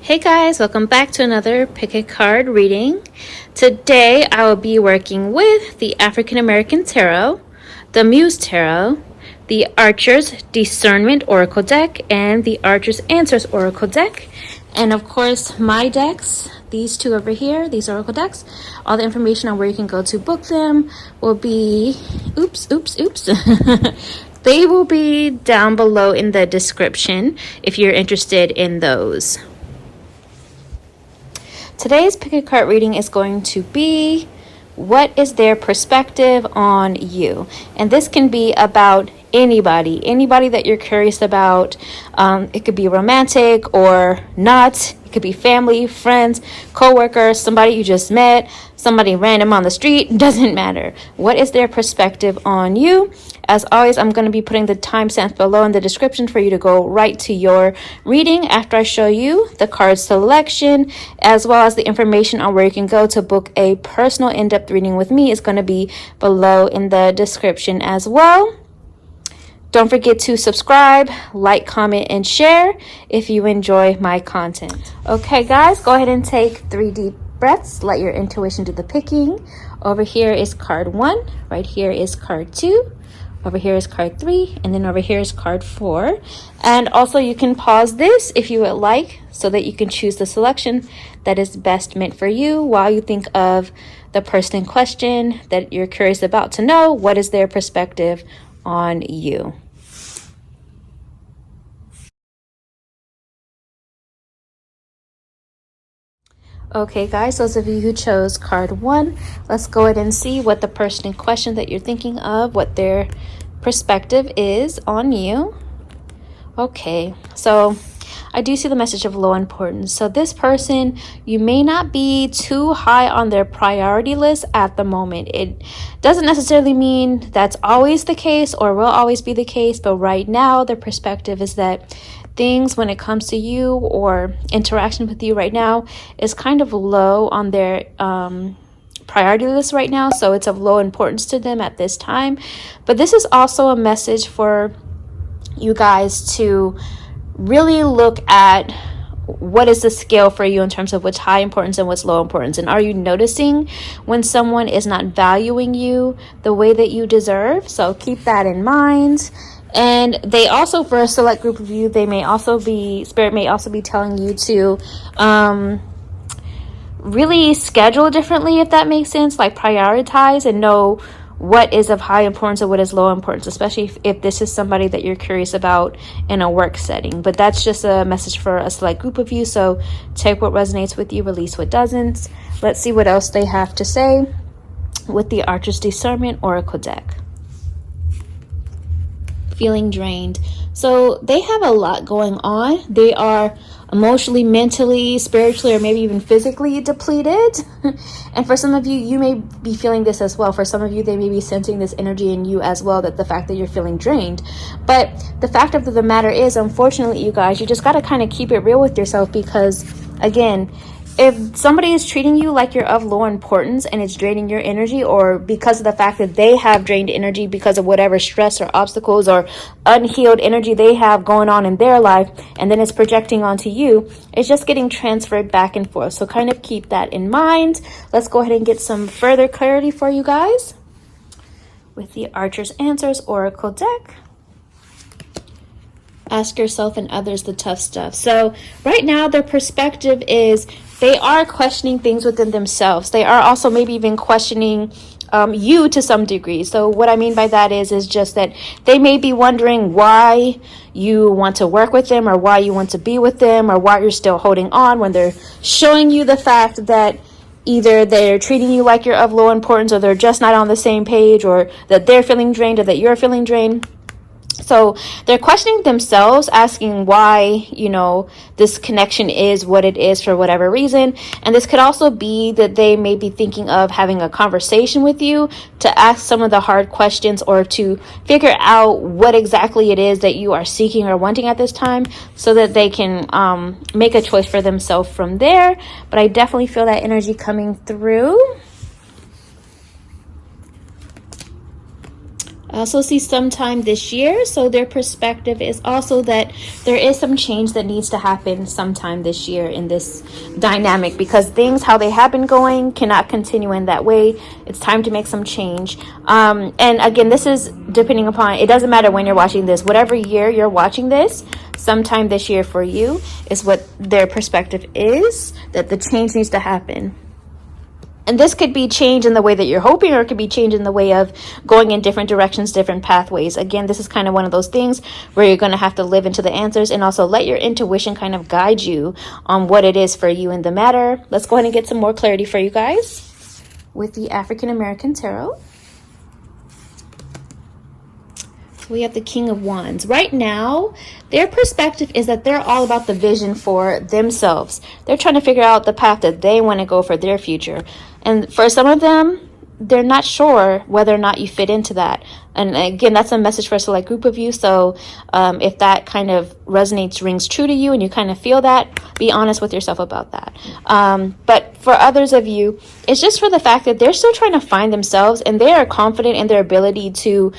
Hey guys, welcome back to another pick a card reading. Today I will be working with the African American Tarot, the Muse Tarot, the Archer's Discernment Oracle deck, and the Archer's Answers Oracle deck. And of course my decks, these two over here, these Oracle decks. All the information on where you can go to book them will be, they will be down below in the description if you're interested in those. Today's pick a card reading is going to be, what is their perspective on you? And this can be about anybody that you're curious about. It could be romantic or not. It could be family, friends, co-workers, somebody you just met, somebody random on the street. Doesn't matter. What is their perspective on you? As always, I'm going to be putting the timestamps below in the description for you to go right to your reading after I show you the card selection, as well as the information on where you can go to book a personal in-depth reading with me is going to be below in the description as well. Don't forget to subscribe, like, comment, and share if you enjoy my content. Okay, guys, go ahead and take 3 deep breaths. Let your intuition do the picking. Over here is card 1. Right here is card 2. Over here is card 3, and then over here is card 4. And also you can pause this if you would like, so that you can choose the selection that is best meant for you while you think of the person in question that you're curious about to know. What is their perspective on you? Okay, guys, those of you who chose card 1, let's go ahead and see what the person in question that you're thinking of, what their perspective is on you. Okay, so I do see the message of low importance. So this person, you may not be too high on their priority list at the moment. It doesn't necessarily mean that's always the case or will always be the case, but right now their perspective is that things when it comes to you or interaction with you right now is kind of low on their priority list right now. So it's of low importance to them at this time. But this is also a message for you guys to really look at what is the scale for you in terms of what's high importance and what's low importance. And are you noticing when someone is not valuing you the way that you deserve? So keep that in mind. And they also, for a select group of you, they may also be, Spirit may also be telling you to really schedule differently, if that makes sense, like prioritize and know what is of high importance and what is low importance, especially if this is somebody that you're curious about in a work setting. But that's just a message for a select group of you, so take what resonates with you, release what doesn't. Let's see what else they have to say with the Archer's Discernment Oracle deck. Feeling drained. So they have a lot going on. They are emotionally, mentally, spiritually, or maybe even physically depleted. And for some of you, you may be feeling this as well. For some of you, they may be sensing this energy in you as well, that the fact that you're feeling drained. But the fact of the matter is, unfortunately, you guys, you just got to kind of keep it real with yourself, because again, if somebody is treating you like you're of low importance and it's draining your energy, or because of the fact that they have drained energy because of whatever stress or obstacles or unhealed energy they have going on in their life, and then it's projecting onto you, it's just getting transferred back and forth. So kind of keep that in mind. Let's go ahead and get some further clarity for you guys with the Archer's Answers Oracle deck. Ask yourself and others the tough stuff. So right now their perspective is they are questioning things within themselves. They are also maybe even questioning you to some degree. So what I mean by that is just that they may be wondering why you want to work with them, or why you want to be with them, or why you're still holding on, when they're showing you the fact that either they're treating you like you're of low importance, or they're just not on the same page, or that they're feeling drained, or that you're feeling drained. So they're questioning themselves, asking why, this connection is what it is for whatever reason. And this could also be that they may be thinking of having a conversation with you to ask some of the hard questions, or to figure out what exactly it is that you are seeking or wanting at this time, so that they can make a choice for themselves from there. But I definitely feel that energy coming through. I also see sometime this year, so their perspective is also that there is some change that needs to happen sometime this year in this dynamic, because things, how they have been going, cannot continue in that way. It's time to make some change. And again, this is depending upon, it doesn't matter when you're watching this, whatever year you're watching this, sometime this year for you is what their perspective is, that the change needs to happen. And this could be change in the way that you're hoping, or it could be change in the way of going in different directions, different pathways. Again, this is kind of one of those things where you're going to have to live into the answers and also let your intuition kind of guide you on what it is for you in the matter. Let's go ahead and get some more clarity for you guys with the African American Tarot. We have the King of Wands. Right now, their perspective is that they're all about the vision for themselves. They're trying to figure out the path that they want to go for their future. And for some of them, they're not sure whether or not you fit into that. And again, that's a message for a select group of you. So if that kind of resonates, rings true to you, and you kind of feel that, be honest with yourself about that. But for others of you, it's just for the fact that they're still trying to find themselves, and they are confident in their ability to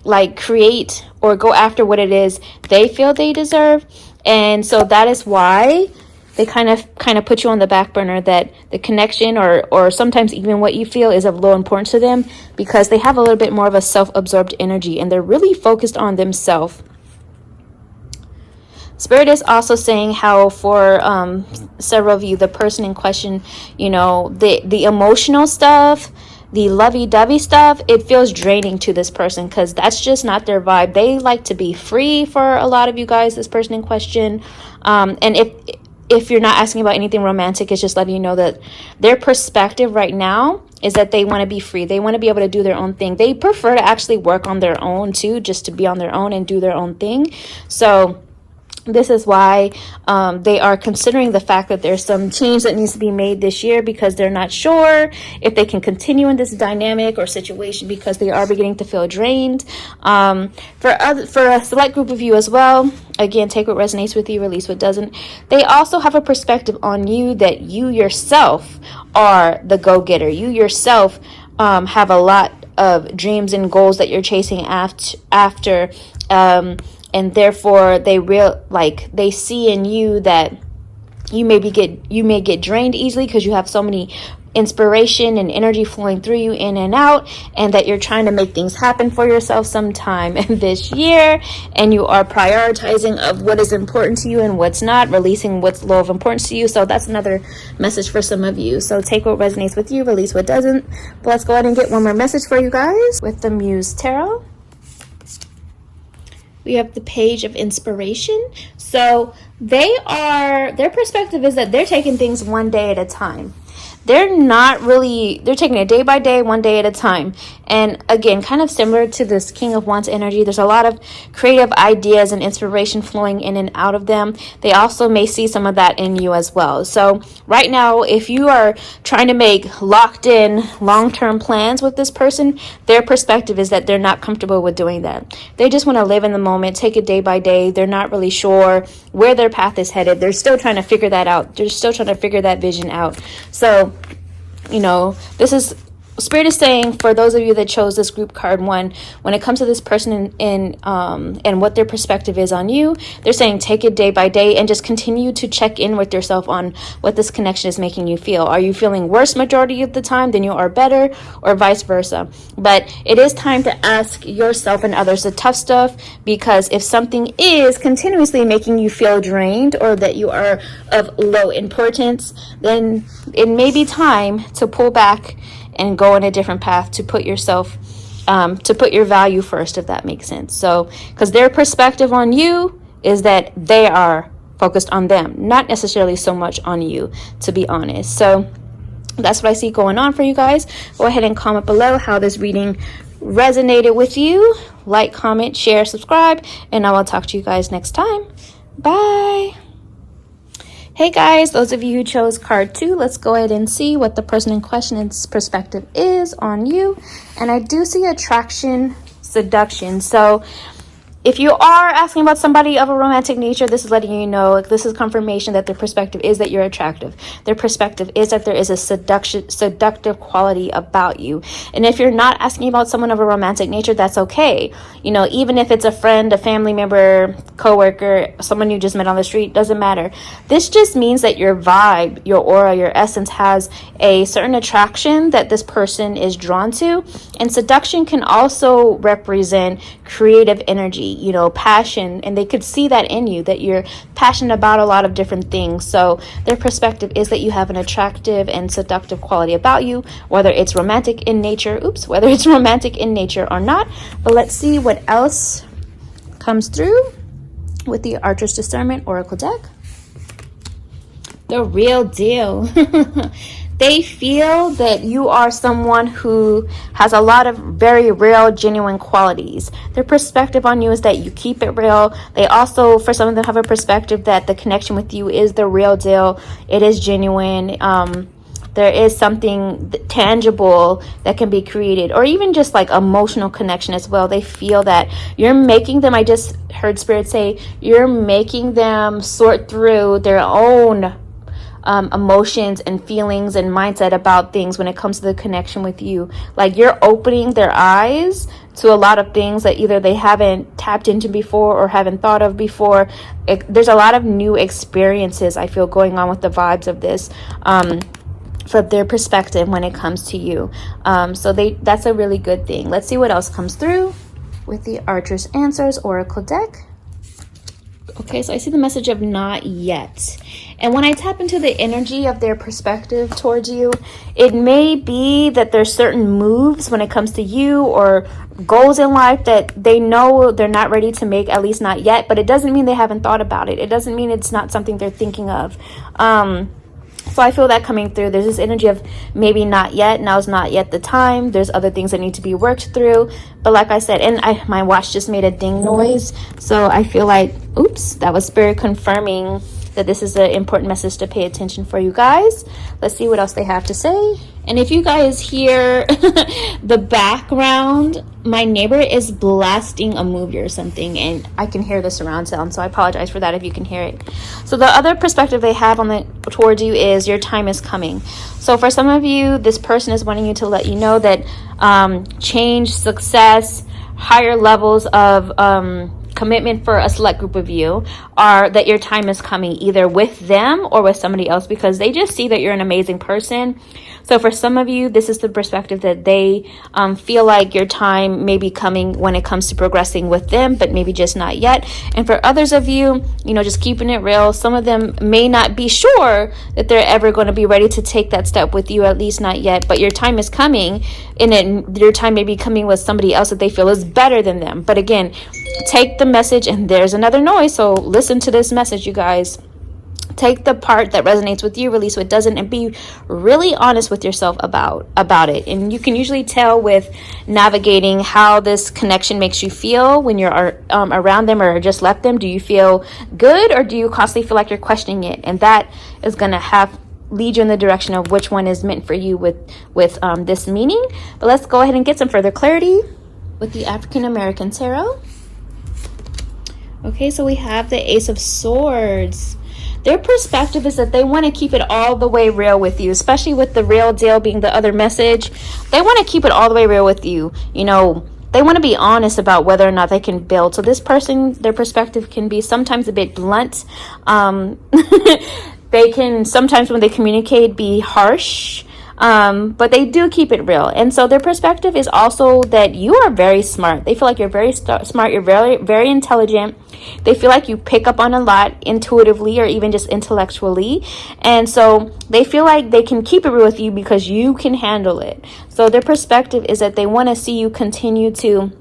like create or go after what it is they feel they deserve. And so that is why they kind of put you on the back burner, that the connection or sometimes even what you feel is of low importance to them, because they have a little bit more of a self-absorbed energy and they're really focused on themselves. Spirit is also saying how for several of you, the person in question, you know, the emotional stuff, the lovey-dovey stuff, it feels draining to this person because that's just not their vibe. They like to be free for a lot of you guys, this person in question. And if you're not asking about anything romantic, it's just letting you know that their perspective right now is that they want to be free. They want to be able to do their own thing. They prefer to actually work on their own too, just to be on their own and do their own thing. So this is why they are considering the fact that there's some change that needs to be made this year, because they're not sure if they can continue in this dynamic or situation, because they are beginning to feel drained. For a select group of you as well, again, take what resonates with you, release what doesn't. They also have a perspective on you that you yourself are the go-getter. You yourself have a lot of dreams and goals that you're chasing after. And therefore they see in you that you may get drained easily because you have so many inspiration and energy flowing through you in and out, and that you're trying to make things happen for yourself sometime in this year, and you are prioritizing of what is important to you and what's not, releasing what's low of importance to you. So that's another message for some of you. So take what resonates with you, release what doesn't. But let's go ahead and get one more message for you guys with the Muse Tarot. We have the Page of Inspiration. So their perspective is that they're taking things one day at a time. They're taking it day by day, one day at a time. And again, kind of similar to this King of Wands energy, there's a lot of creative ideas and inspiration flowing in and out of them. They also may see some of that in you as well. So right now, if you are trying to make locked in long-term plans with this person, their perspective is that they're not comfortable with doing that. They just want to live in the moment, take it day by day. They're not really sure where their path is headed. They're still trying to figure that out. They're still trying to figure that vision out. So, you know, Spirit is saying, for those of you that chose this group card 1, when it comes to this person and what their perspective is on you, they're saying take it day by day and just continue to check in with yourself on what this connection is making you feel. Are you feeling worse majority of the time than you are better, or vice versa? But it is time to ask yourself and others the tough stuff, because if something is continuously making you feel drained or that you are of low importance, then it may be time to pull back and go in a different path, to put yourself, to put your value first, if that makes sense. So, because their perspective on you is that they are focused on them, not necessarily so much on you, to be honest. So that's what I see going on for you guys. Go ahead and comment below how this reading resonated with you. Like, comment, share, subscribe, and I will talk to you guys next time. Bye. Hey guys, those of you who chose card 2, let's go ahead and see what the person in question's perspective is on you. And I do see attraction, seduction. So if you are asking about somebody of a romantic nature, this is letting you know, like, this is confirmation that their perspective is that you're attractive. Their perspective is that there is a seductive quality about you. And if you're not asking about someone of a romantic nature, that's okay. You know, even if it's a friend, a family member, coworker, someone you just met on the street, doesn't matter. This just means that your vibe, your aura, your essence has a certain attraction that this person is drawn to. And seduction can also represent creative energy, you know, passion, and they could see that in you, that you're passionate about a lot of different things. So their perspective is that you have an attractive and seductive quality about you, whether it's romantic in nature, whether it's romantic in nature or not. But let's see what else comes through with the Archer's Discernment Oracle deck. The real deal. They feel that you are someone who has a lot of very real, genuine qualities. Their perspective on you is that you keep it real. They also, for some of them, have a perspective that the connection with you is the real deal. It is genuine. There is something tangible that can be created, or even just like emotional connection as well. They feel that you're making them, I just heard Spirit say, you're making them sort through their own emotions and feelings and mindset about things when it comes to the connection with you. Like, you're opening their eyes to a lot of things that either they haven't tapped into before or haven't thought of before. There's a lot of new experiences, I feel, going on with the vibes of this from their perspective when it comes to you. So that's a really good thing. Let's see what else comes through with the Archer's Answers Oracle deck. Okay, so I see the message of not yet. And when I tap into the energy of their perspective towards you, it may be that there's certain moves when it comes to you or goals in life that they know they're not ready to make, at least not yet. But it doesn't mean they haven't thought about it. It doesn't mean it's not something they're thinking of. So I feel that coming through. There's this energy of maybe not yet. Now's not yet the time. There's other things that need to be worked through. But like I said, and my watch just made a ding noise. So I feel like, oops, that was Spirit confirming that this is an important message to pay attention for you guys. Let's see what else they have to say. And if you guys hear the background, my neighbor is blasting a movie or something, and I can hear the surround sound, so I apologize for that if you can hear it. So the other perspective they have towards you is your time is coming. So for some of you, this person is wanting you to let you know that change, success, higher levels of commitment for a select group of you are that your time is coming, either with them or with somebody else, because they just see that you're an amazing person. So for some of you, this is the perspective that they feel like your time may be coming when it comes to progressing with them, but maybe just not yet. And for others of you, you know, just keeping it real, some of them may not be sure that they're ever going to be ready to take that step with you, at least not yet, but your time is coming, and your time may be coming with somebody else that they feel is better than them. But again, take the message, and there's another noise, so listen to this message, you guys. Take the part that resonates with you, release what doesn't, and be really honest with yourself about it. And you can usually tell with navigating how this connection makes you feel when you're around them or just left them. Do you feel good, or do you constantly feel like you're questioning it? And that is going to lead you in the direction of which one is meant for you with this meaning. But let's go ahead and get some further clarity with the African American Tarot. Okay, so we have the Ace of Swords. Their perspective is that they want to keep it all the way real with you, especially with the real deal being the other message. They want to keep it all the way real with you. You know, they want to be honest about whether or not they can build. So this person, their perspective can be sometimes a bit blunt. They can sometimes, when they communicate, be harsh. But they do keep it real. And so their perspective is also that you are very smart. They feel like you're very smart. You're very, very intelligent. They feel like you pick up on a lot intuitively or even just intellectually. And so they feel like they can keep it real with you because you can handle it. So their perspective is that they want to see you continue to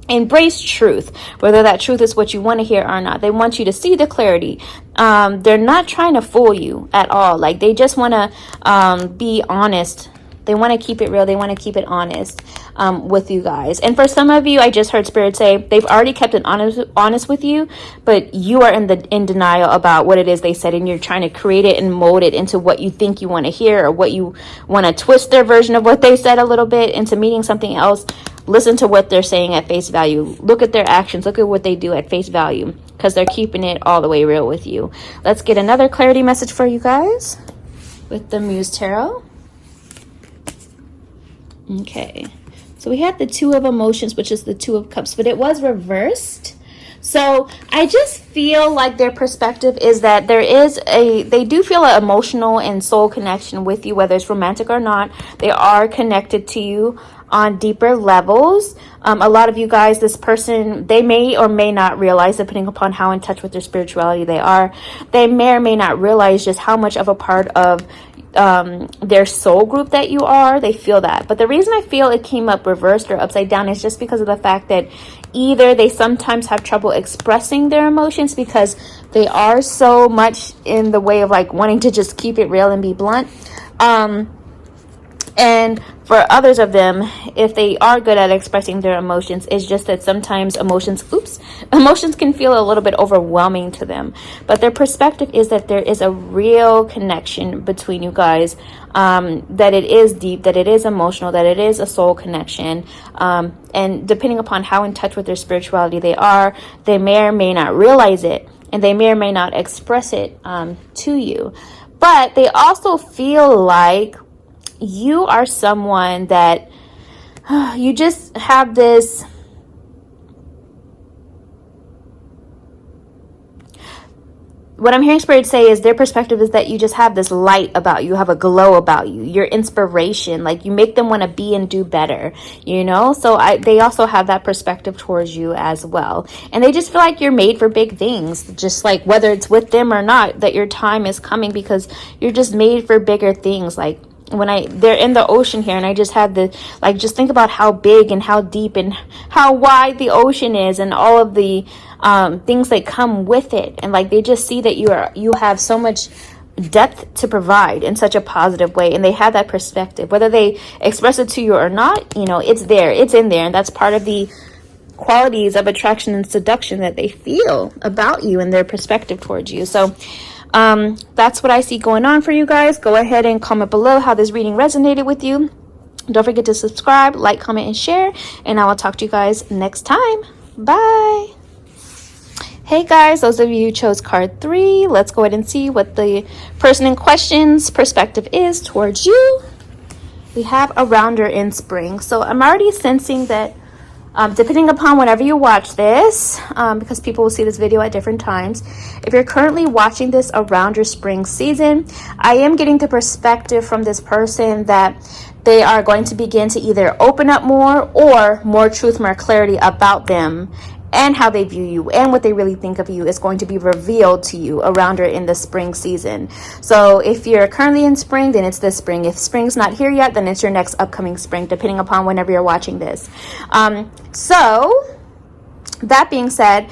embrace truth, whether that truth is what you want to hear or not. They want you to see the clarity. They're not trying to fool you at all. Like, they just want to be honest. They want to keep it real. They want to keep it honest with you guys. And for some of you, I just heard Spirit say they've already kept it honest with you, but you are in denial about what it is they said, and you're trying to create it and mold it into what you think you want to hear, or what you want to twist their version of what they said a little bit into meaning something else. Listen to what they're saying at face value. Look at their actions. Look at what they do at face value, because they're keeping it all the way real with you. Let's get another clarity message for you guys with the Muse Tarot. Okay, so we had the Two of Emotions, which is the Two of Cups, but it was reversed. So I just feel like their perspective is that they do feel an emotional and soul connection with you, whether it's romantic or not. They are connected to you on deeper levels. A lot of you guys, this person, they may or may not realize, depending upon how in touch with their spirituality they are, they may or may not realize just how much of a part of their soul group that you are. They feel that. But the reason I feel it came up reversed or upside down is just because of the fact that either they sometimes have trouble expressing their emotions because they are so much in the way of like wanting to just keep it real and be blunt. And for others of them, if they are good at expressing their emotions, it's just that sometimes emotions can feel a little bit overwhelming to them. But their perspective is that there is a real connection between you guys, that it is deep, that it is emotional, that it is a soul connection. And depending upon how in touch with their spirituality they are, they may or may not realize it, and they may or may not express it to you. But they also feel like you are someone that you just have this, what I'm hearing Spirit say is their perspective is that you just have this light about you, have a glow about you, your inspiration, like you make them want to be and do better, you know? So they also have that perspective towards you as well. And they just feel like you're made for big things, just like whether it's with them or not, that your time is coming because you're just made for bigger things. Like they're in the ocean here, and I just had just think about how big and how deep and how wide the ocean is, and all of the things that come with it. And like they just see that you have so much depth to provide in such a positive way, and they have that perspective, whether they express it to you or not. You know, it's there, it's in there, and that's part of the qualities of attraction and seduction that they feel about you and their perspective towards you. So that's what I see going on for you guys. Go ahead and comment below how this reading resonated with you. Don't forget to subscribe, like, comment, and share, and I will talk to you guys next time. Bye. Hey guys, those of you who chose card 3, let's go ahead and see what the person in question's perspective is towards you. We have a rounder in spring. So I'm already sensing that depending upon whenever you watch this, because people will see this video at different times, if you're currently watching this around your spring season, I am getting the perspective from this person that they are going to begin to either open up more, or more truth, more clarity about them and how they view you and what they really think of you is going to be revealed to you around or in the spring season. So if you're currently in spring, then it's this spring. If spring's not here yet, then it's your next upcoming spring, depending upon whenever you're watching this. So that being said,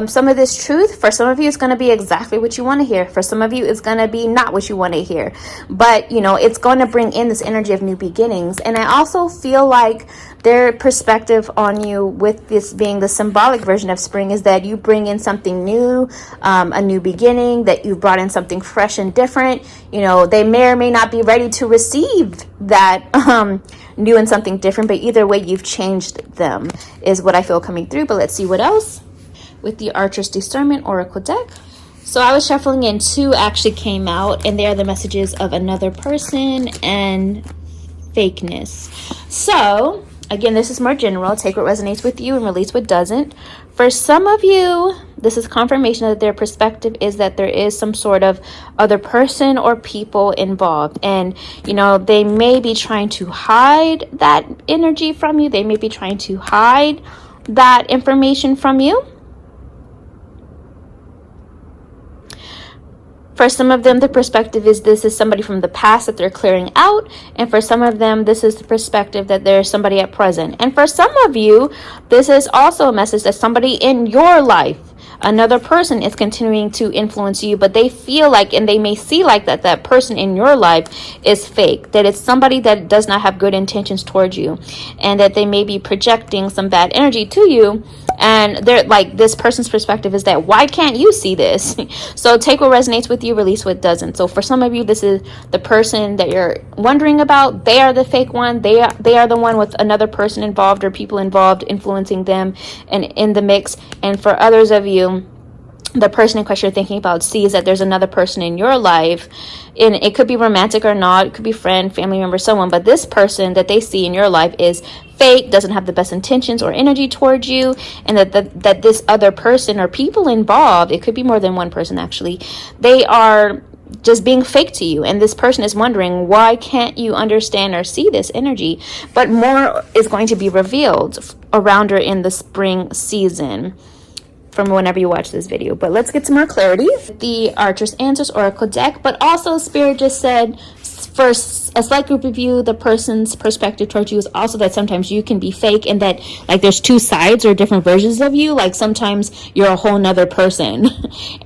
some of this truth for some of you is going to be exactly what you want to hear. For some of you, it's going to be not what you want to hear. But, you know, it's going to bring in this energy of new beginnings. And I also feel like their perspective on you, with this being the symbolic version of spring, is that you bring in something new, a new beginning, that you've brought in something fresh and different. You know, they may or may not be ready to receive that new and something different, but either way, you've changed them, is what I feel coming through. But let's see what else with the Archer's Discernment Oracle deck. So I was shuffling and 2 actually came out, and they are the messages of another person and fakeness. So again, this is more general. Take what resonates with you and release what doesn't. For some of you, this is confirmation that their perspective is that there is some sort of other person or people involved. And, you know, they may be trying to hide that energy from you. They may be trying to hide that information from you. For some of them, the perspective is this is somebody from the past that they're clearing out. And for some of them, this is the perspective that there's somebody at present. And for some of you, this is also a message that somebody in your life, another person is continuing to influence you, but they feel like, and they may see like that person in your life is fake, that it's somebody that does not have good intentions towards you, and that they may be projecting some bad energy to you. And they're like, this person's perspective is that, why can't you see this? So take what resonates with you, release what doesn't. So for some of you, this is the person that you're wondering about. They are the fake one. They are the one with another person involved or people involved influencing them and in the mix. And for others of you, the person in question you're thinking about sees that there's another person in your life, and it could be romantic or not, it could be friend, family member, someone, but this person that they see in your life is fake, doesn't have the best intentions or energy towards you, and that this other person or people involved, it could be more than one person actually, they are just being fake to you. And this person is wondering, why can't you understand or see this energy? But more is going to be revealed around her in the spring season from whenever you watch this video. But let's get some more clarity. The Archer's Answers Oracle deck, but also Spirit just said, for a slight group of you, the person's perspective towards you is also that sometimes you can be fake, and that like there's two sides or different versions of you. Like sometimes you're a whole nother person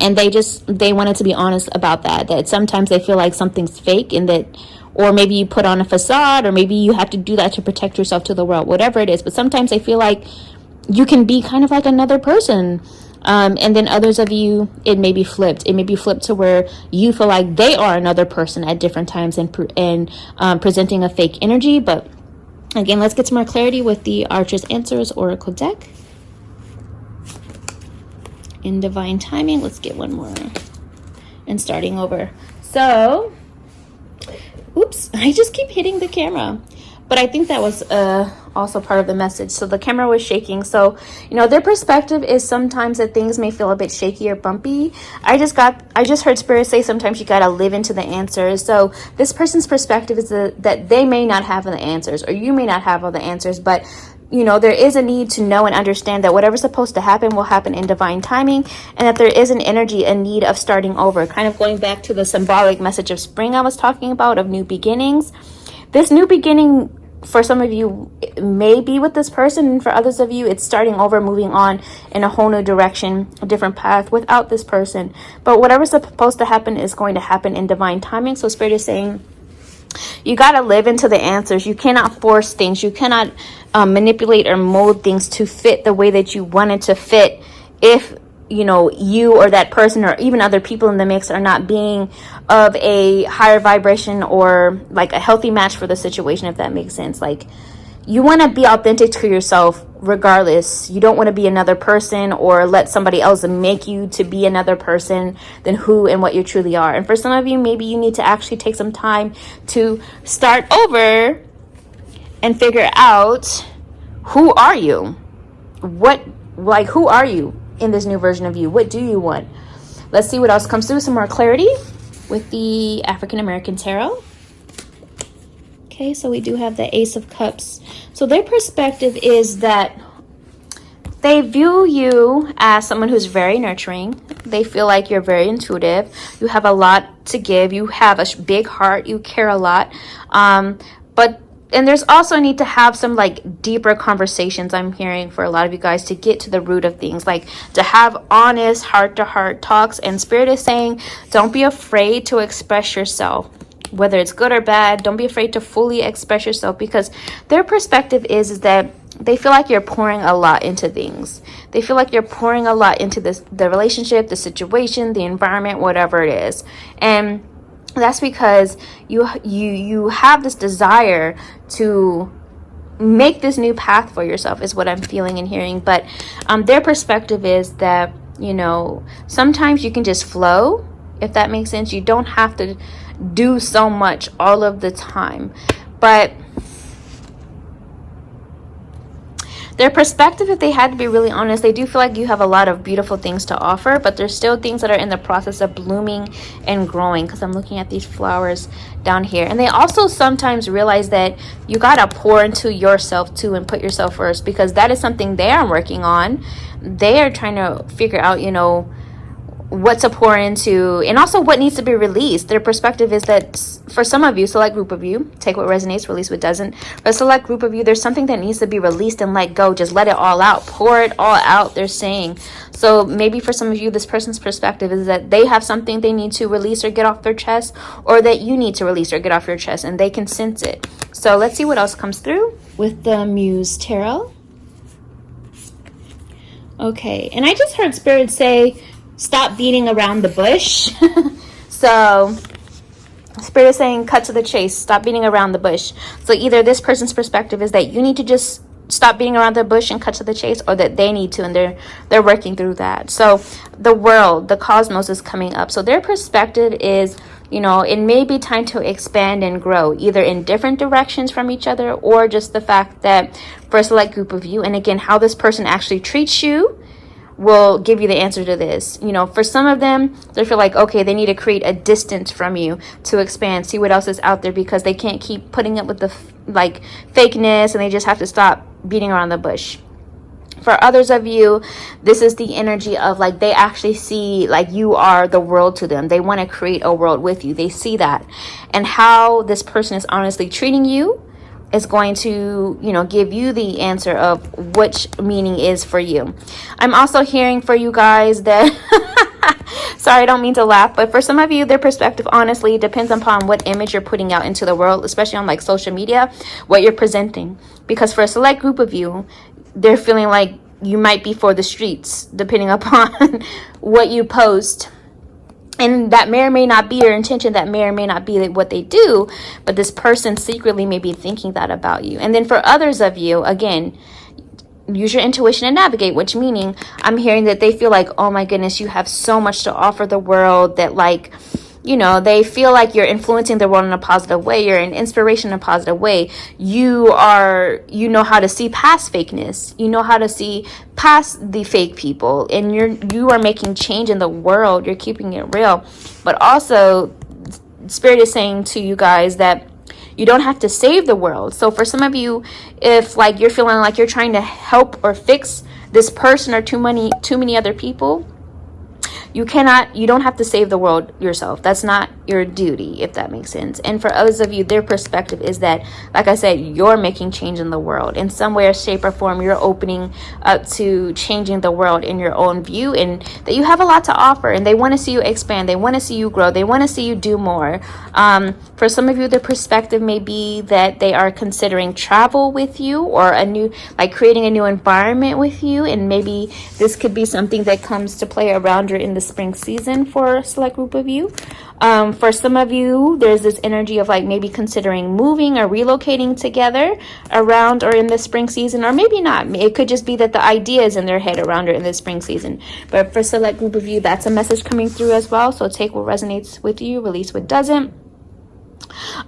and they wanted to be honest about that sometimes they feel like something's fake, and that, or maybe you put on a facade, or maybe you have to do that to protect yourself to the world, whatever it is. But sometimes they feel like you can be kind of like another person. And then others of you, it may be flipped. It may be flipped to where you feel like they are another person at different times and presenting a fake energy. But again, let's get some more clarity with the Archer's Answers Oracle deck. In divine timing, let's get one more. And starting over. So, oops, I just keep hitting the camera. But I think that was also part of the message. So the camera was shaking. So, you know, their perspective is sometimes that things may feel a bit shaky or bumpy. I just heard Spirit say sometimes you got to live into the answers. So this person's perspective is that they may not have the answers, or you may not have all the answers, but you know, there is a need to know and understand that whatever's supposed to happen will happen in divine timing, and that there is an energy, a need of starting over, kind of going back to the symbolic message of spring I was talking about, of new beginnings. This new beginning, for some of you, may be with this person, and for others of you, it's starting over, moving on in a whole new direction, a different path without this person. But whatever's supposed to happen is going to happen in divine timing. So Spirit is saying, you got to live into the answers. You cannot force things. You cannot manipulate or mold things to fit the way that you want it to fit if, you know, you or that person or even other people in the mix are not being of a higher vibration or like a healthy match for the situation, if that makes sense. Like, you want to be authentic to yourself regardless. You don't want to be another person or let somebody else make you to be another person than who and what you truly are. And for some of you, maybe you need to actually take some time to start over and figure out, who are you? Who are you in this new version of you? What do you want? Let's see what else comes through. Some more clarity with the African American Tarot. Okay, so we do have the Ace of Cups. So their perspective is that they view you as someone who's very nurturing. They feel like you're very intuitive. You have a lot to give. You have a big heart. You care a lot. And there's also a need to have some like deeper conversations, I'm hearing, for a lot of you guys, to get to the root of things, like to have honest heart-to-heart talks. And Spirit is saying, don't be afraid to express yourself, whether it's good or bad. Don't be afraid to fully express yourself, because their perspective is that they feel like you're pouring a lot into things. They feel like you're pouring a lot into the relationship, the situation, the environment, whatever it is. And that's because you have this desire to make this new path for yourself, is what I'm feeling and hearing. But their perspective is that, you know, sometimes you can just flow, if that makes sense. You don't have to do so much all of the time. But their perspective, if they had to be really honest, they do feel like you have a lot of beautiful things to offer, but there's still things that are in the process of blooming and growing, because I'm looking at these flowers down here. And they also sometimes realize that you gotta pour into yourself too, and put yourself first, because that is something they are working on. They are trying to figure out, you know, what to pour into, and also what needs to be released. Their perspective is that for some of you, select group of you, take what resonates, release what doesn't. For a select group of you, there's something that needs to be released and let go. Just let it all out, pour it all out, they're saying. So maybe for some of you, this person's perspective is that they have something they need to release or get off their chest, or that you need to release or get off your chest, and they can sense it. So let's see what else comes through with the Muse Tarot. Okay, and I just heard Spirit say, stop beating around the bush. So Spirit is saying, cut to the chase, stop beating around the bush. So either this person's perspective is that you need to just stop beating around the bush and cut to the chase, or that they need to, and they're working through that. So the world, the cosmos is coming up. So their perspective is, you know, it may be time to expand and grow, either in different directions from each other, or just the fact that for a select group of you, and again, how this person actually treats you will give you the answer to this. You know, for some of them, they feel like, okay, they need to create a distance from you to expand, see what else is out there, because they can't keep putting up with the fakeness, and they just have to stop beating around the bush. For others of you, this is the energy of like, they actually see like you are the world to them. They want to create a world with you. They see that, and how this person is honestly treating you is going to, you know, give you the answer of which meaning is for you. I'm also hearing for you guys that sorry, I don't mean to laugh, but for some of you, their perspective honestly depends upon what image you're putting out into the world, especially on like social media, what you're presenting. Because for a select group of you, they're feeling like you might be for the streets, depending upon what you post. And that may or may not be your intention. That may or may not be what they do. But this person secretly may be thinking that about you. And then for others of you, again, use your intuition and navigate, which meaning I'm hearing that they feel like, oh my goodness, you have so much to offer the world, that like, you know, they feel like you're influencing the world in a positive way. You're an inspiration in a positive way. You know how to see past fakeness. You know how to see past the fake people, and you are making change in the world. You're keeping it real. But also, Spirit is saying to you guys that you don't have to save the world. So for some of you, if like you're feeling like you're trying to help or fix this person or too many other people, you don't have to save the world yourself. That's not your duty, if that makes sense. And for others of you, their perspective is that, like I said, you're making change in the world. In some way or shape or form, you're opening up to changing the world in your own view, and that you have a lot to offer, and they want to see you expand. They want to see you grow. They want to see you do more. For some of you, their perspective may be that they are considering travel with you, or creating a new environment with you. And maybe this could be something that comes to play around you in the spring season for a select group of you. For some of you, there's this energy of like maybe considering moving or relocating together around or in the spring season, or maybe not. It could just be that the idea is in their head around or in the spring season. But for a select group of you, that's a message coming through as well. So take what resonates with you, release what doesn't.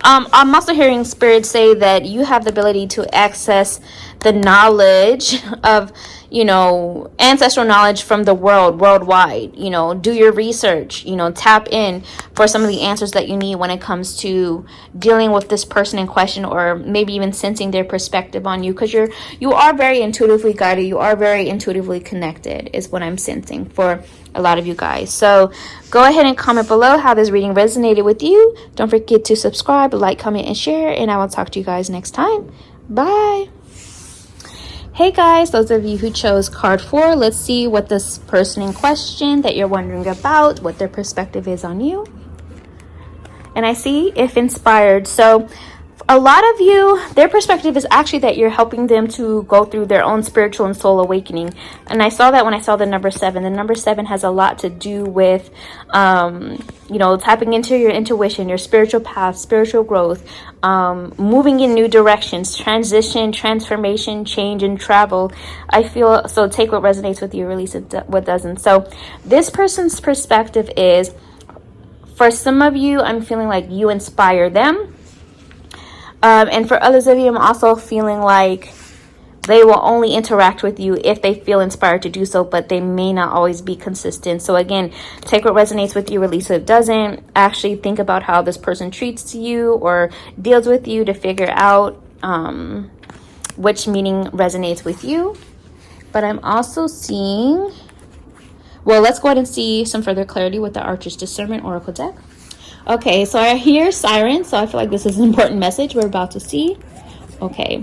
I'm also hearing Spirit say that you have the ability to access the knowledge of, you know, ancestral knowledge from the worldwide. You know, do your research, you know, tap in for some of the answers that you need when it comes to dealing with this person in question, or maybe even sensing their perspective on you, because you are very intuitively guided. You are very intuitively connected is what I'm sensing for a lot of you guys. So go ahead and comment below how this reading resonated with you. Don't forget to subscribe, like, comment, and share, and I will talk to you guys next time. Bye. Hey guys, those of you who chose card 4, let's see what this person in question that you're wondering about, what their perspective is on you. And I see if inspired. So a lot of you, their perspective is actually that you're helping them to go through their own spiritual and soul awakening. And I saw that when I saw the number 7. The number 7 has a lot to do with, you know, tapping into your intuition, your spiritual path, spiritual growth, moving in new directions, transition, transformation, change, and travel. I feel, so take what resonates with you, release what doesn't. So this person's perspective is, for some of you, I'm feeling like you inspire them. And for others of you, I'm also feeling like they will only interact with you if they feel inspired to do so, but they may not always be consistent. So again, take what resonates with you, release what doesn't. Actually think about how this person treats you or deals with you to figure out which meaning resonates with you. But I'm also seeing Well, let's go ahead and see some further clarity with the Archer's Discernment Oracle deck. Okay, so I hear Siren, so I feel like this is an important message we're about to see. Okay,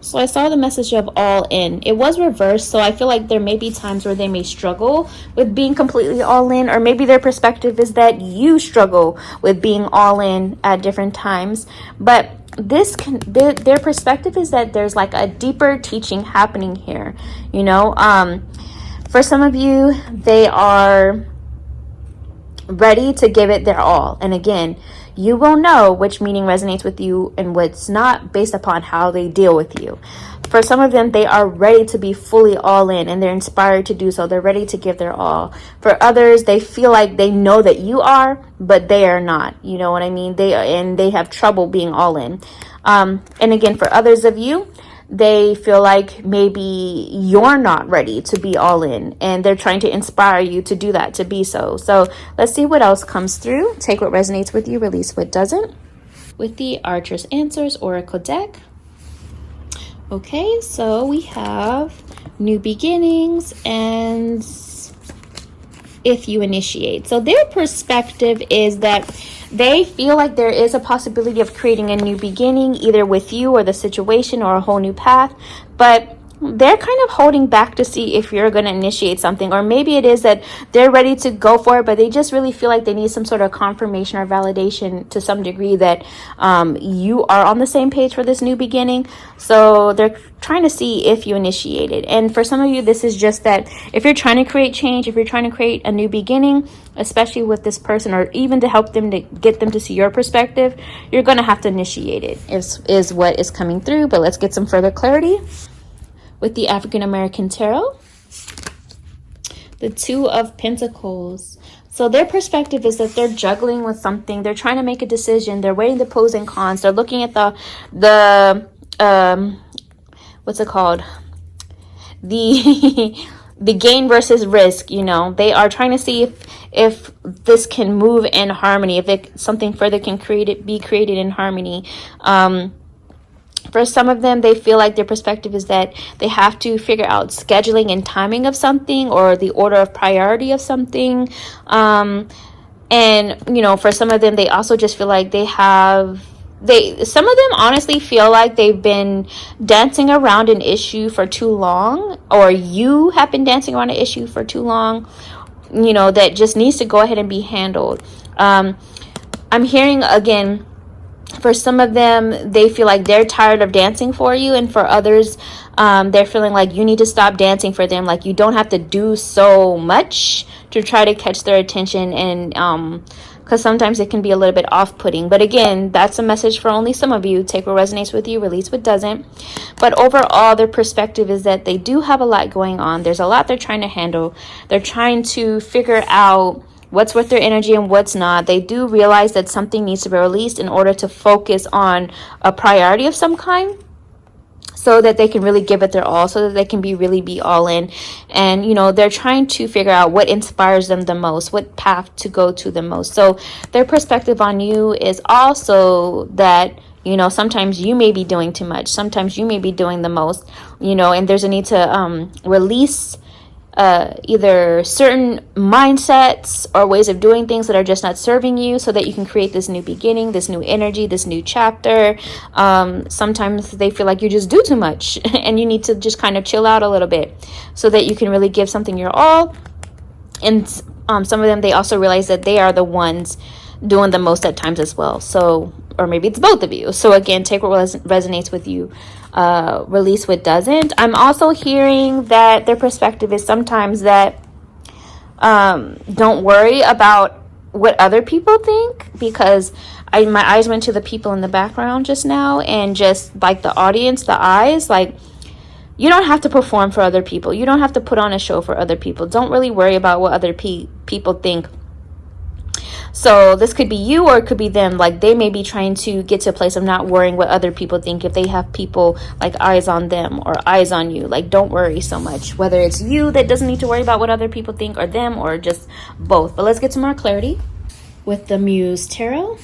so I saw the message of all in. It was reversed, so I feel like there may be times where they may struggle with being completely all in, or maybe their perspective is that you struggle with being all in at different times. But their perspective is that there's like a deeper teaching happening here. You know, for some of you, they are ready to give it their all. And again, you will know which meaning resonates with you and what's not based upon how they deal with you. For some of them, they are ready to be fully all in and they're inspired to do so. They're ready to give their all. For others, they feel like they know that you are, but they are not. You know what I mean? They have trouble being all in. And again, for others of you, they feel like maybe you're not ready to be all in and they're trying to inspire you to do that, to be so. So let's see what else comes through. Take what resonates with you, release what doesn't. With the Archer's Answers Oracle deck. Okay, so we have new beginnings and if you initiate. So their perspective is that they feel like there is a possibility of creating a new beginning, either with you or the situation or a whole new path. But they're kind of holding back to see if you're going to initiate something, or maybe it is that they're ready to go for it, but they just really feel like they need some sort of confirmation or validation to some degree that you are on the same page for this new beginning. So they're trying to see if you initiate it. And for some of you, this is just that if you're trying to create change, if you're trying to create a new beginning, especially with this person, or even to help them to get them to see your perspective, you're going to have to initiate it, is what is coming through. But let's get some further clarity. With the African American Tarot, the Two of Pentacles. So their perspective is that they're juggling with something. They're trying to make a decision. They're weighing the pros and cons. They're looking at the what's it called? The gain versus risk. You know, they are trying to see if this can move in harmony, if something further can be created in harmony. For some of them, they feel like their perspective is that they have to figure out scheduling and timing of something, or the order of priority of something. And, you know, for some of them, they also just feel like some of them honestly feel like they've been dancing around an issue for too long, or you have been dancing around an issue for too long, you know, that just needs to go ahead and be handled. I'm hearing again, for some of them, they feel like they're tired of dancing for you. And for others, they're feeling like you need to stop dancing for them. Like you don't have to do so much to try to catch their attention. And because sometimes it can be a little bit off-putting. But again, that's a message for only some of you. Take what resonates with you, release what doesn't. But overall, their perspective is that they do have a lot going on. There's a lot they're trying to handle. They're trying to figure out what's worth their energy and what's not. They do realize that something needs to be released in order to focus on a priority of some kind, so that they can really give it their all, so that they can really be all in. And, you know, they're trying to figure out what inspires them the most, what path to go to the most. So their perspective on you is also that, you know, sometimes you may be doing too much. Sometimes you may be doing the most, you know, and there's a need to release either certain mindsets or ways of doing things that are just not serving you, so that you can create this new beginning, this new energy, this new chapter. Sometimes they feel like you just do too much and you need to just kind of chill out a little bit so that you can really give something your all. And some of them, they also realize that they are the ones doing the most at times as well. So, or maybe it's both of you. So again, take what resonates with you, release what doesn't. I'm also hearing that their perspective is sometimes that don't worry about what other people think, because my eyes went to the people in the background just now, and just like the audience, the eyes, like you don't have to perform for other people. You don't have to put on a show for other people. Don't really worry about what other people think. So this could be you, or it could be them. Like they may be trying to get to a place of not worrying what other people think if they have people like eyes on them or eyes on you. Like don't worry so much, whether it's you that doesn't need to worry about what other people think, or them, or just both. But let's get some more clarity with the Muse Tarot.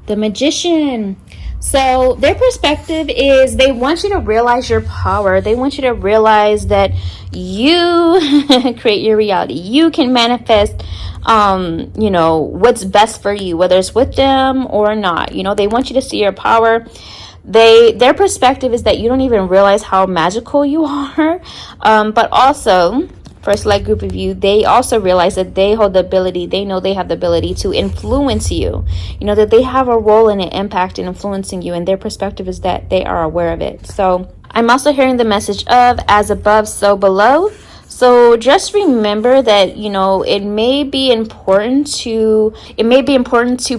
The Magician. So their perspective is they want you to realize your power. They want you to realize that you create your reality. You can manifest, what's best for you, whether it's with them or not. They want you to see your power. Their perspective is that you don't even realize how magical you are. But also, for a select group of you, they also realize that they hold the ability, they know they have the ability to influence you. That they have a role and an impact in influencing you, and their perspective is that they are aware of it. So I'm also hearing the message of as above, so below. So just remember that, it may be important to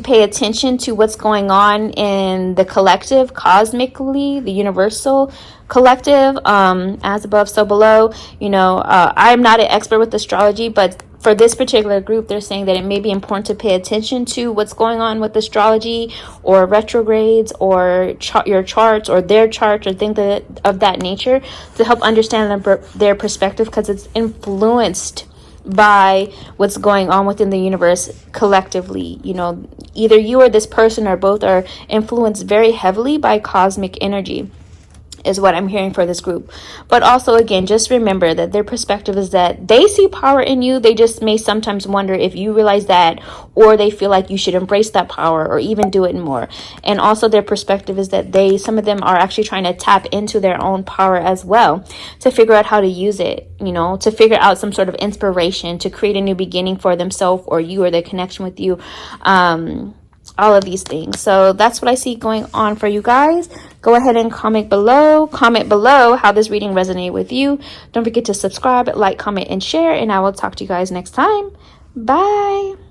pay attention to what's going on in the collective, cosmically, the universal collective, as above, so below. I'm not an expert with astrology, but for this particular group, they're saying that it may be important to pay attention to what's going on with astrology or retrogrades or your charts or their charts or things of that nature to help understand their perspective, because it's influenced by what's going on within the universe collectively. Either you or this person or both are influenced very heavily by cosmic energy, is what I'm hearing for this group. But also, again, just remember that their perspective is that they see power in you. They just may sometimes wonder if you realize that, or they feel like you should embrace that power or even do it more. And also their perspective is that some of them are actually trying to tap into their own power as well to figure out how to use it, to figure out some sort of inspiration to create a new beginning for themselves or you or their connection with you. All of these things. So that's what I see going on for you guys. Go ahead and comment below how this reading resonated with you. Don't forget to subscribe, like, comment, and share, and I will talk to you guys next time. Bye.